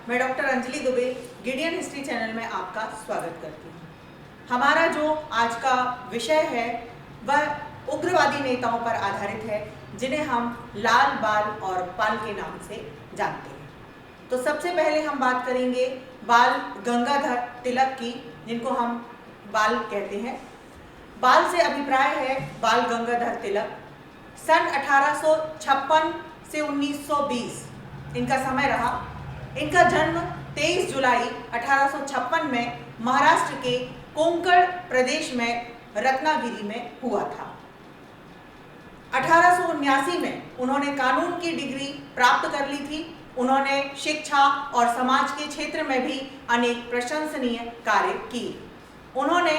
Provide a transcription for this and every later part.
मैं doctor Anjali Dubey Gideon history channel में आपका स्वागत करती हूँ। हमारा जो आज का विषय है वह उग्रवादी नेताओं पर आधारित है, जिन्हें हम लाल, बाल और पाल के नाम से जानते हैं। तो सबसे पहले हम बात करेंगे बाल गंगाधर तिलक की, जिनको हम बाल कहते हैं। बाल से अभिप्राय है बाल गंगाधर तिलक। सन 1856 से 1920 इनका समय रहा। इनका जन्म 23 जुलाई 1856 में महाराष्ट्र के कोंकण प्रदेश में रत्नागिरी में हुआ था। 1879 में उन्होंने कानून की डिग्री प्राप्त कर ली थी। उन्होंने शिक्षा और समाज के क्षेत्र में भी अनेक प्रशंसनीय कार्य किए। उन्होंने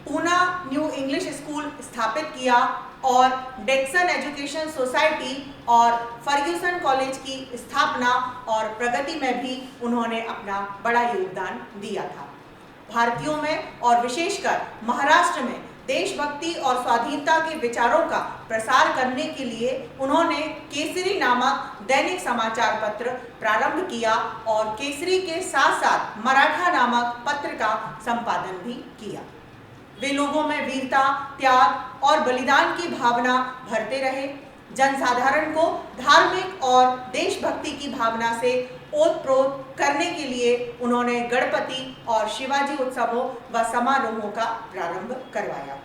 पूना न्यू इंग्लिश स्कूल स्थापित किया और डेक्सन एजुकेशन सोसाइटी और फर्ग्यूसन कॉलेज की स्थापना और प्रगति में भी उन्होंने अपना बड़ा योगदान दिया था। भारतीयों में और विशेषकर महाराष्ट्र में देशभक्ति और स्वाधीनता के विचारों का प्रसार करने के लिए उन्होंने केसरी नामक दैनिक समाचार पत्र प्रारंभ किया और केसरी के साथ साथ मराठा नामक पत्र का संपादन भी किया। वे लोगों में वीरता, त्याग और बलिदान की भावना भरते रहे। जनसाधारण को धार्मिक और देशभक्ति की भावना से ओतप्रोत करने के लिए उन्होंने गणपति और शिवाजी उत्सवों व समारोहों का प्रारंभ करवाया।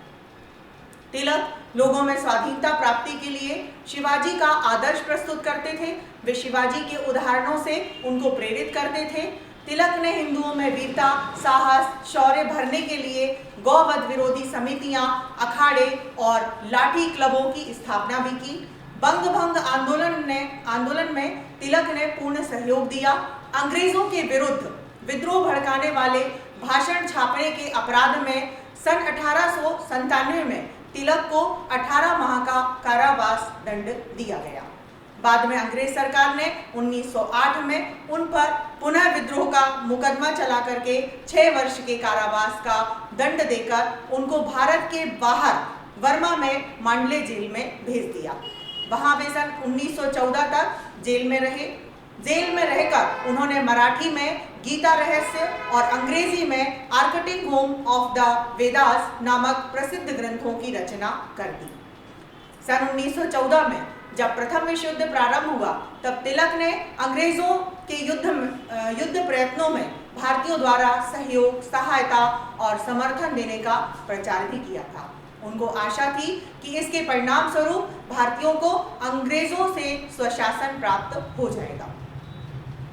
तिलक लोगों में स्वाधीनता प्राप्ति के लिए शिवाजी का आदर्श प्रस्तुत करते थे। वे शिवाजी के उदाहरणों से उनको प्रेरित करते थे। तिलक ने हिंदुओं में वीरता, साहस, शौर्य भरने के लिए गौवध विरोधी समितियां, अखाड़े और लाठी क्लबों की स्थापना भी की। बंग भंग आंदोलन में तिलक ने पूर्ण सहयोग दिया। अंग्रेजों के विरुद्ध विद्रोह भड़काने वाले भाषण छापने के अपराध में सन 1897 में तिलक को 18 माह का कारावास दंड दिया गया। बाद में अंग्रेज सरकार ने 1908 में उन पर पुनः विद्रोह का मुकदमा चला करके 6 वर्ष के कारावास का दंड देकर उनको भारत के बाहर वर्मा में मांडले जेल में भेज दिया। वहां वे सन 1914 तक जेल में रहे। जेल में रहकर उन्होंने मराठी में गीता रहस्य और अंग्रेजी में Arctic home of the Vedas नामक प्रसिद्ध ग्रंथों की रचना कर दी। सन 1914 में जब प्रथम विश्व युद्ध प्रारंभ हुआ, तब तिलक ने अंग्रेजों के युद्ध प्रयत्नों में भारतीयों द्वारा सहयोग, सहायता और समर्थन देने का प्रचार भी किया था। उनको आशा थी कि इसके परिणाम स्वरूप भारतीयों को अंग्रेजों से स्वशासन प्राप्त हो जाएगा।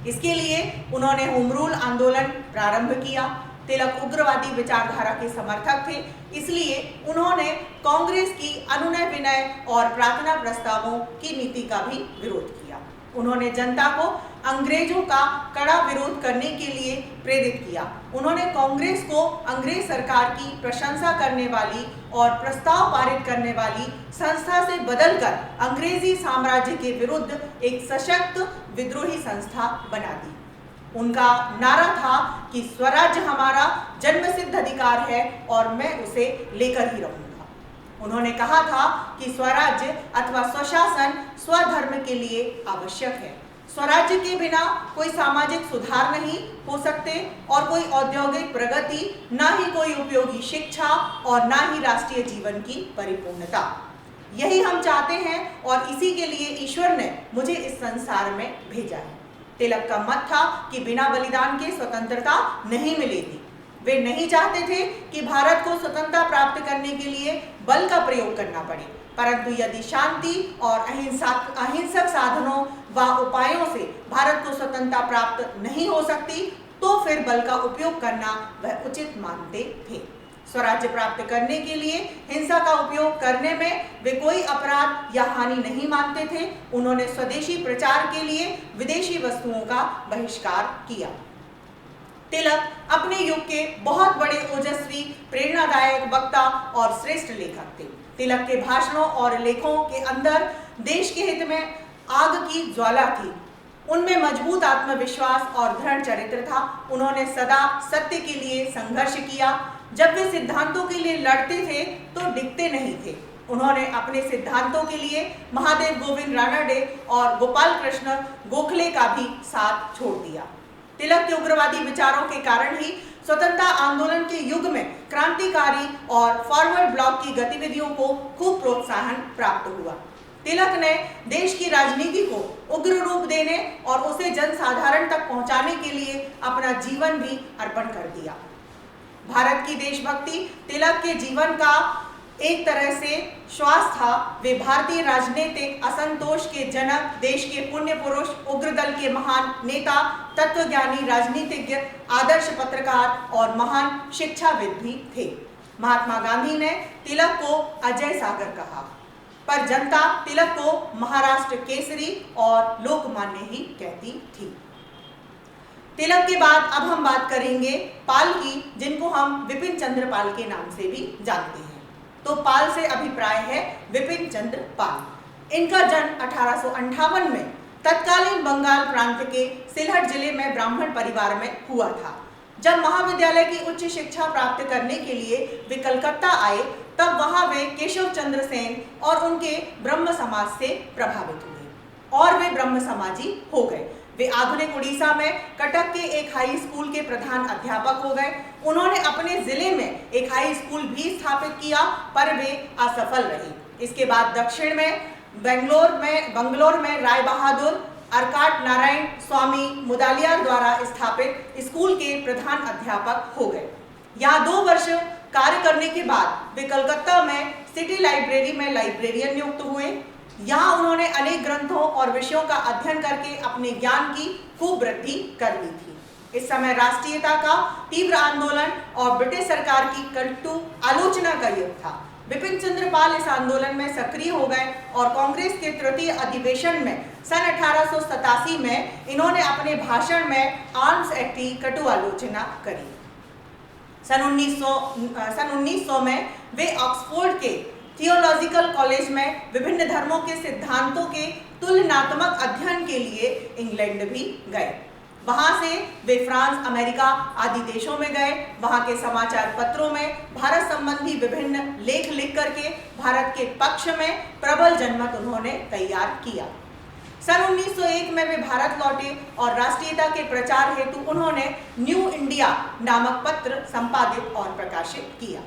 इसके लिए उन्होंने होम रूल आंदोलन प्रारंभ किया। तिलक उग्रवादी विचारधारा के समर्थक थे, इसलिए उन्होंने कांग्रेस की अनुनय विनय और प्रार्थना प्रस्तावों की नीति का भी विरोध किया। उन्होंने जनता को अंग्रेजों का कड़ा विरोध करने के लिए प्रेरित किया। उन्होंने कांग्रेस को अंग्रेज सरकार की प्रशंसा करने वाली और प्रस्ताव पारित करने वाली संस्था से बदलकर अंग्रेजी साम्राज्य के विरुद्ध एक सशक्त विद्रोही संस्था बना दी। उनका नारा था कि स्वराज्य हमारा जन्मसिद्ध अधिकार है और मैं उसे लेकर ही रहूंगा। उन्होंने कहा था कि स्वराज्य अथवा स्वशासन स्वधर्म के लिए आवश्यक है। स्वराज्य के बिना कोई सामाजिक सुधार नहीं हो सकते और कोई औद्योगिक प्रगति, ना ही कोई उपयोगी शिक्षा और ना ही राष्ट्रीय जीवन की परिपूर्णता। यही हम चाहते हैं और इसी के लिए ईश्वर ने मुझे इस संसार में भेजा है। तिलक का मत था कि बिना बलिदान के स्वतंत्रता नहीं मिलेगी। वे नहीं चाहते थे कि भारत को स्वतंत्रता प्राप्त करने के लिए बल का प्रयोग करना पड़े, परंतु यदि शांति और अहिंसक साधनों व उपायों से भारत को स्वतंत्रता प्राप्त नहीं हो सकती, तो फिर बल का उपयोग करना वह उचित मानते थे। स्वराज्य प्राप्त करने के लिए हिंसा का उपयोग करने में वे कोई अपराध या हानि नहीं मानते थे। उन्होंने स्वदेशी प्रचार के लिए विदेशी वस्तुओं का बहिष्कार किया। तिलक अपने युग के बहुत बड़े ओजस्वी, प्रेरणादायक वक्ता और श्रेष्ठ लेखक थे। तिलक के भाषणों और लेखों के अंदर देश के हित में आग की ज्वाला थी। उनमें मजबूत आत्मविश्वास और दृढ़ चरित्र था। उन्होंने सदा सत्य के लिए संघर्ष किया। जब वे सिद्धांतों के लिए लड़ते थे तो डिगते नहीं थे। उन्होंने अपने सिद्धांतों के लिए महादेव गोविंद रानडे और गोपाल कृष्ण गोखले का भी साथ छोड़ दिया। तिलक के उग्रवादी विचारों के कारण ही स्वतंत्रता आंदोलन के युग में क्रांतिकारी और फॉरवर्ड ब्लॉक की गतिविधियों को खूब प्रोत्साहन प्राप्त हुआ। तिलक ने देश की राजनीति को उग्र रूप देने और उसे जनसाधारण तक पहुंचाने के लिए अपना जीवन भी अर्पण कर दिया। भारत की देशभक्ति तिलक के जीवन का एक तरह से श्वास था। वे भारतीय राजनीतिक असंतोष के जनक, देश के पुण्य पुरुष, उग्रदल के महान नेता, तत्वज्ञानी, राजनीतिज्ञ, आदर्श पत्रकार और महान शिक्षाविद भी थे। महात्मा गांधी ने तिलक को अजय सागर कहा, पर जनता तिलक को महाराष्ट्र केसरी और लोकमान्य ही कहती थी। तिलक के बाद अब हम बात करेंगे पाल की, जिनको हम विपिन चंद्र पाल के नाम से भी जानते हैं। तो पाल से अभिप्राय है विपिन चंद्र पाल। इनका जन्म 1858 में तत्कालीन बंगाल प्रांत के सिलहट जिले में ब्राह्मण परिवार में हुआ था। जब महाविद्यालय की उच्च शिक्षा प्राप्त करने के लिए वे कलकत्ता आए, तब वहां वे केशव चंद्र सेन और उनके ब्रह्म समाज से प्रभावित हुए और वे ब्रह्म समाजी हो गए। वे आधुनिक उड़ीसा में कटक के एक हाई स्कूल के प्रधान अध्यापक हो गए। उन्होंने अपने जिले में एक हाई स्कूल भी स्थापित किया, पर वे असफल रहे। इसके बाद दक्षिण में बंगलोर में राय बहादुर अरकाट नारायण स्वामी मुदालियार द्वारा स्थापित स्कूल के प्रधान अध्यापक हो गए। यहाँ 2 वर्ष कार्य करने के बाद वे कलकत्ता में सिटी लाइब्रेरी में लाइब्रेरियन नियुक्त हुए। यहाँ उन्होंने अनेक ग्रंथों और विषयों का अध्ययन करके अपने ज्ञान की खूब वृद्धि कर ली थी। इस समय राष्ट्रीयता का तीव्र आंदोलन और ब्रिटिश सरकार की कटु आलोचना का युग था। विपिन चंद्र पाल इस आंदोलन में सक्रिय हो गए और कांग्रेस के तृतीय अधिवेशन में सन 1887 में इन्होंने अपने भाषण में आर्म्स एक्ट की कटु आलोचना करी। सन 1900 में वे ऑक्सफोर्ड के थियोलॉजिकल कॉलेज में विभिन्न धर्मों के सिद्धांतों के तुलनात्मक अध्ययन के लिए इंग्लैंड भी गए। वहां से वे फ्रांस, अमेरिका आदि देशों में गए। वहां के समाचार पत्रों में भारत संबंधी विभिन्न लेख लिख करके भारत के पक्ष में प्रबल जनमत उन्होंने तैयार किया। सन 1901 में वे भारत लौटे और राष्ट्रीयता के प्रचार हेतु उन्होंने न्यू इंडिया नामक पत्र संपादित और प्रकाशित किया।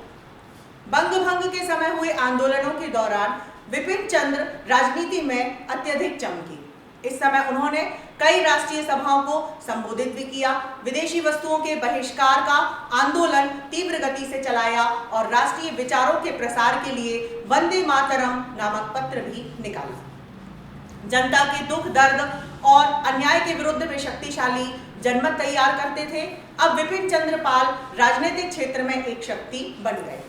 बंग भंग के समय हुए आंदोलनों के दौरान विपिन चंद्र राजनीति में अत्यधिक चमकी। इस समय उन्होंने कई राष्ट्रीय सभाओं को संबोधित भी किया। विदेशी वस्तुओं के बहिष्कार का आंदोलन तीव्र गति से चलाया और राष्ट्रीय विचारों के प्रसार के लिए वंदे मातरम नामक पत्र भी निकाला। जनता के दुख, दर्द और अन्याय के विरुद्ध वे शक्तिशाली जनमत तैयार करते थे। अब विपिन चंद्र पाल राजनीतिक क्षेत्र में एक शक्ति बन गए।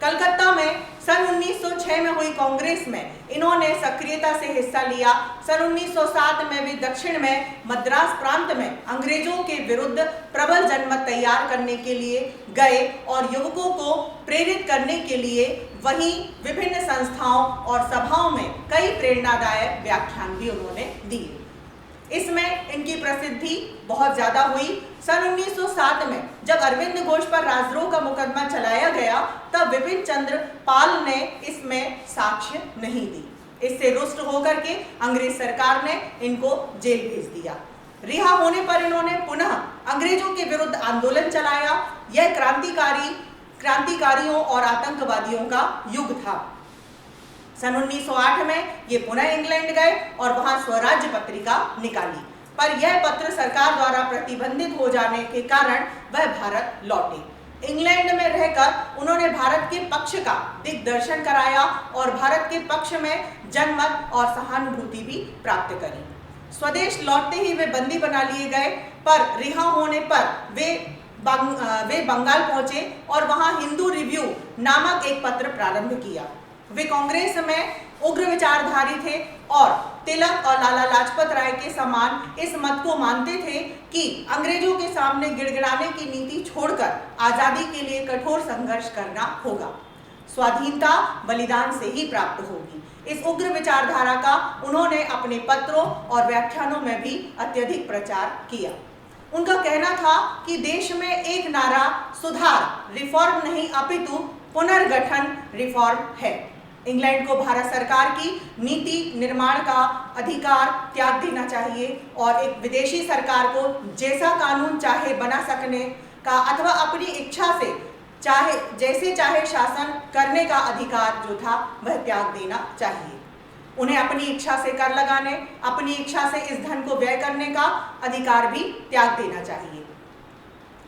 कलकत्ता में सन 1906 में हुई कांग्रेस में इन्होंने सक्रियता से हिस्सा लिया। सन 1907 में वे दक्षिण में मद्रास प्रांत में अंग्रेजों के विरुद्ध प्रबल जनमत तैयार करने के लिए गए और युवकों को प्रेरित करने के लिए वहीं विभिन्न संस्थाओं और सभाओं में कई प्रेरणादायक व्याख्यान भी उन्होंने दिए। इसमें इनकी प्रसिद्धि बहुत ज्यादा हुई। सन 1907 में जब अरविंद घोष पर राजद्रोह का मुकदमा चलाया गया, तब विपिन चंद्र पाल ने इसमें साक्ष्य नहीं दी। इससे रुष्ट होकर के अंग्रेज सरकार ने इनको जेल भेज दिया। रिहा होने पर इन्होंने पुनः अंग्रेजों के विरुद्ध आंदोलन चलाया। यह क्रांतिकारियों और आतंकवादियों का युग था। सन 1908 में ये पुनः इंग्लैंड गए और वहां स्वराज्य पत्रिका निकाली, पर यह पत्र सरकार द्वारा प्रतिबंधित हो जाने के कारण वह भारत लौटे। इंग्लैंड में रहकर उन्होंने भारत के पक्ष का दिग्दर्शन कराया और भारत के पक्ष में जनमत और सहानुभूति भी प्राप्त करी। स्वदेश लौटते ही वे बंदी बना लिए गए, पर रिहा होने पर वे बंगाल पहुंचे और वहां हिंदू रिव्यू नामक एक पत्र प्रारंभ किया। वे कांग्रेस में उग्र विचारधारी थे और तिलक और लाला लाजपत राय के समान इस मत को मानते थे कि अंग्रेजों के सामने गिड़गिड़ाने की नीति छोड़कर आजादी के लिए कठोर संघर्ष करना होगा। स्वाधीनता बलिदान से ही प्राप्त होगी। इस उग्र विचारधारा का उन्होंने अपने पत्रों और व्याख्यानों में भी अत्यधिक प्रचार किया। उनका कहना था कि देश में एक नारा सुधार, रिफॉर्म नहीं अपितु पुनर्गठन रिफॉर्म है। इंग्लैंड को भारत सरकार की नीति निर्माण का अधिकार त्याग देना चाहिए और एक विदेशी सरकार को जैसा कानून चाहे बना सकने का अथवा अपनी इच्छा से चाहे जैसे चाहे शासन करने का अधिकार जो था वह त्याग देना चाहिए। उन्हें अपनी इच्छा से कर लगाने, अपनी इच्छा से इस धन को व्यय करने का अधिकार भी त्याग देना चाहिए।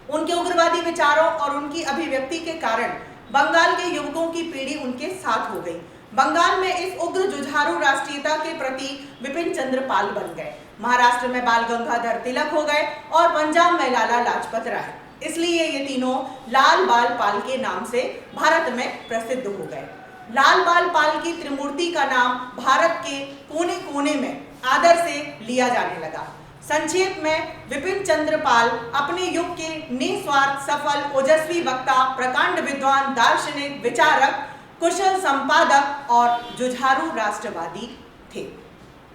उनके उग्रवादी विचारों और उनकी अभिव्यक्ति के कारण बंगाल के युवकों की पीढ़ी उनके साथ हो गई। बंगाल में इस उग्र जुझारू राष्ट्रीयता के प्रति बिपिन चंद्र पाल बन गए। महाराष्ट्र में बाल गंगाधर तिलक हो गए और पंजाब में लाला लाजपत राय। इसलिए ये तीनों लाल बाल पाल के नाम से भारत में प्रसिद्ध हो गए। लाल बाल पाल की त्रिमूर्ति का नाम भारत के कोने कोने में आदर से लिया जाने लगा। संक्षेप में बिपिन चंद्र पाल अपने युग के निस्वार्थ, सफल, ओजस्वी वक्ता, प्रकांड विद्वान, दार्शनिक, विचारक, कुशल संपादक और जुझारू राष्ट्रवादी थे।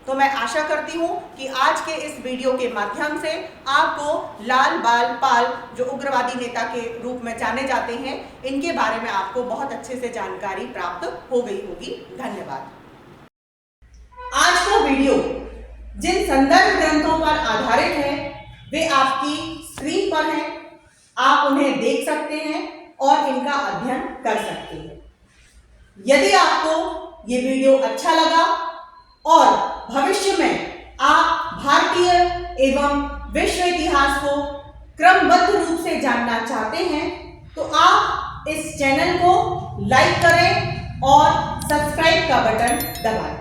तो मैं आशा करती हूँ कि आज के इस वीडियो के माध्यम से आपको लाल बाल पाल जो उग्रवादी नेता के रूप में जाने जाते हैं, इनके बारे में आपको बहुत अच्छे से जानकारी प्राप्त हो गई होगी। धन्यवाद। आज का वीडियो जिन संदर्भ ग्रंथों पर आधारित है वे आपकी स्क्रीन पर हैं। आप उन्हें देख सकते हैं और इनका अध्ययन कर सकते हैं। यदि आपको ये वीडियो अच्छा लगा और भविष्य में आप भारतीय एवं विश्व इतिहास को क्रमबद्ध रूप से जानना चाहते हैं तो आप इस चैनल को लाइक करें और सब्सक्राइब का बटन दबाएं।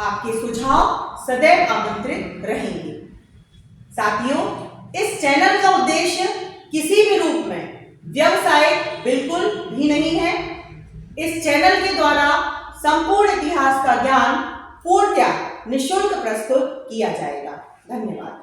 आपके सुझाव सदैव आमंत्रित रहेंगे। साथियों, इस चैनल का उद्देश्य किसी भी रूप में व्यवसाय बिल्कुल भी नहीं है। इस चैनल के द्वारा संपूर्ण इतिहास का ज्ञान पूर्णतः निःशुल्क प्रस्तुत किया जाएगा। धन्यवाद।